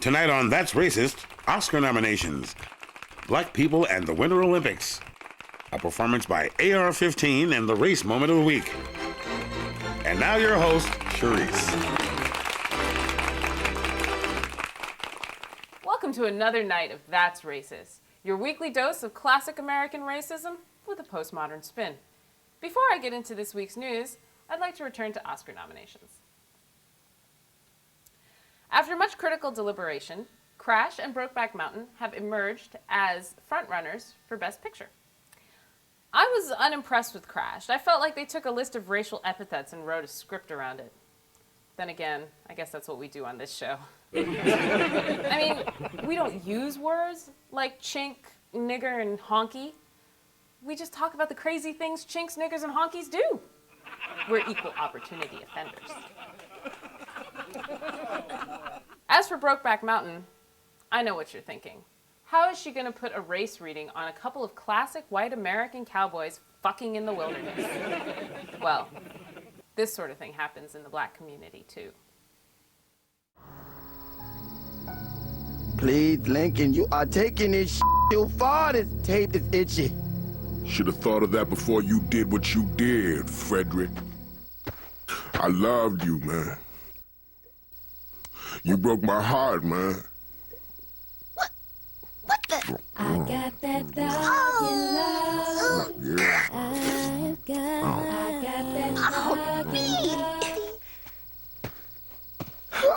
Tonight on That's Racist, Oscar nominations, Black People and the Winter Olympics, a performance by AR-15 and the Race Moment of the Week. And now your host, Charisse. Welcome to another night of That's Racist, your weekly dose of classic American racism with a postmodern spin. Before I get into this week's news, I'd like to return to Oscar nominations. After much critical deliberation, Crash and Brokeback Mountain have emerged as frontrunners for Best Picture. I was unimpressed with Crash. I felt like they took a list of racial epithets and wrote a script around it. Then again, I guess that's what we do on this show. I mean, we don't use words like chink, nigger, and honky. We just talk about the crazy things chinks, niggers, and honkies do. We're equal opportunity offenders. As for Brokeback Mountain, I know what you're thinking. How is she going to put a race reading on a couple of classic white American cowboys fucking in the wilderness? Well, this sort of thing happens in the black community, too. Please, Lincoln, you are taking this too far. This tape is itchy. Should have thought of that before you did what you did, Frederick. I loved you, man. You broke my heart, man. What the? I got that doggy love. Yeah. I got that doggy love.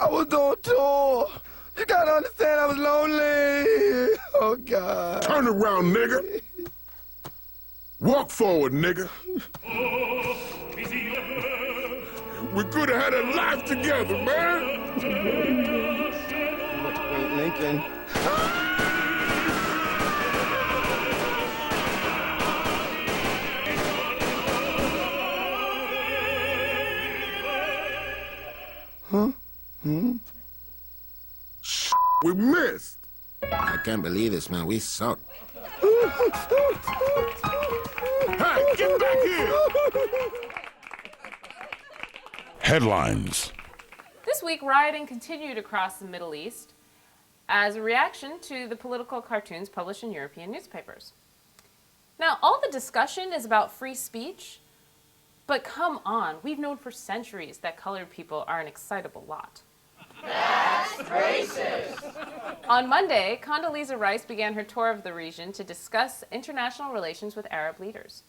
I was on tour. You gotta understand I was lonely. Oh, God. Turn around, nigga. Walk forward, nigga. We could have had a life together, man. Wait, Lincoln. Huh? We missed. I can't believe this, man. We suck. Hey, get back here! Headlines. This week, rioting continued across the Middle East as a reaction to the political cartoons published in European newspapers. Now, all the discussion is about free speech, but come on, we've known for centuries that colored people are an excitable lot. That's racist! On Monday, Condoleezza Rice began her tour of the region to discuss international relations with Arab leaders.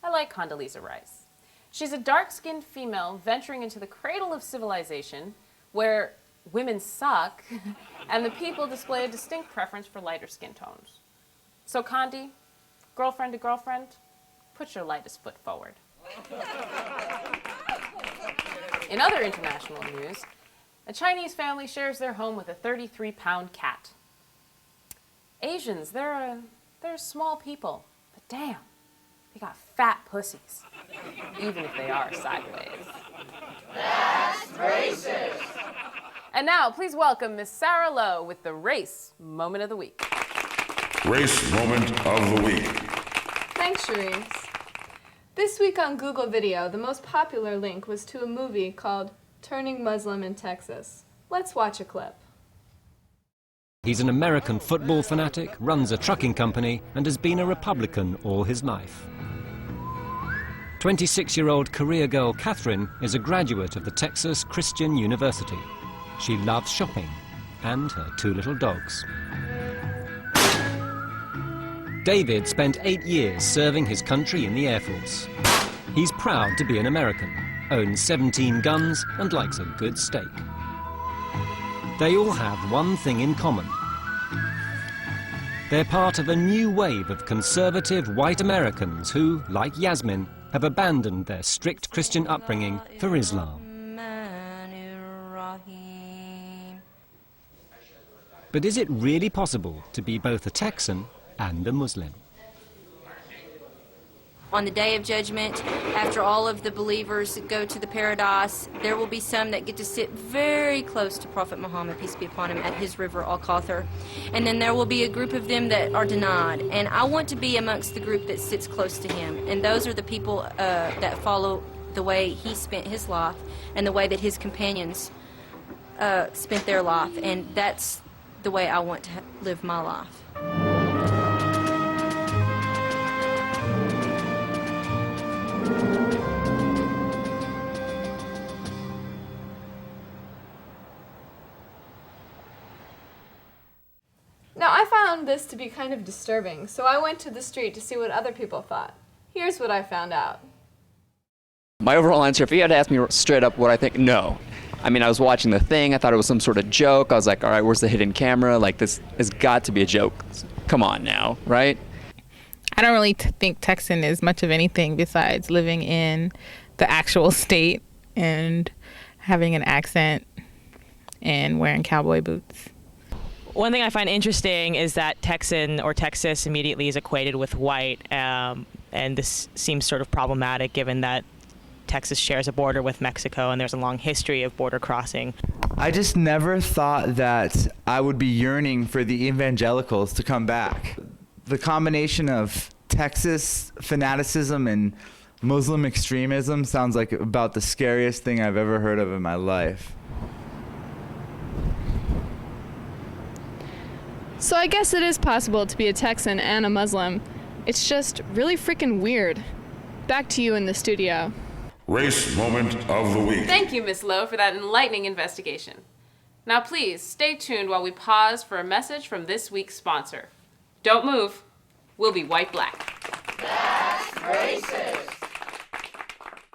I like Condoleezza Rice. She's a dark-skinned female venturing into the cradle of civilization where women suck and the people display a distinct preference for lighter skin tones. So Condi, girlfriend to girlfriend, put your lightest foot forward. In other international news, a Chinese family shares their home with a 33-pound cat. Asians, they're small people, but damn, they got fat pussies, even if they are sideways. That's racist! And now, please welcome Miss Sarah Lowe with the Race Moment of the Week. Race Moment of the Week. Thanks, Charisse. This week on Google Video, the most popular link was to a movie called Turning Muslim in Texas. Let's watch a clip. He's an American football fanatic, runs a trucking company, and has been a Republican all his life. 26-year-old career girl Catherine is a graduate of the Texas Christian University. She loves shopping and her 2 little dogs. David spent 8 years serving his country in the Air Force. He's proud to be an American, owns 17 guns, and likes a good steak. They all have one thing in common. They're part of a new wave of conservative white Americans who, like Yasmin, have abandoned their strict Christian upbringing for Islam. But is it really possible to be both a Texan and a Muslim? On the day of judgment, after all of the believers go to the paradise, there will be some that get to sit very close to Prophet Muhammad, peace be upon him, at his river Al-Kauthar. And then there will be a group of them that are denied. And I want to be amongst the group that sits close to him. And those are the people that follow the way he spent his life and the way that his companions spent their life, and that's the way I want to live my life. Now, I found this to be kind of disturbing, so I went to the street to see what other people thought. Here's what I found out. My overall answer, if you had to ask me straight up what I think, no. I mean, I was watching the thing, I thought it was some sort of joke. I was like, all right, where's the hidden camera? Like, this has got to be a joke. Come on now, right? I don't really think Texan is much of anything besides living in the actual state and having an accent and wearing cowboy boots. One thing I find interesting is that Texan or Texas immediately is equated with white, and this seems sort of problematic given that Texas shares a border with Mexico and there's a long history of border crossing. I just never thought that I would be yearning for the evangelicals to come back. The combination of Texas fanaticism and Muslim extremism sounds like about the scariest thing I've ever heard of in my life. So I guess it is possible to be a Texan and a Muslim. It's just really freaking weird. Back to you in the studio. Race Moment of the Week. Thank you, Miss Lowe, for that enlightening investigation. Now please, stay tuned while we pause for a message from this week's sponsor. Don't move. We'll be white black. That's racist.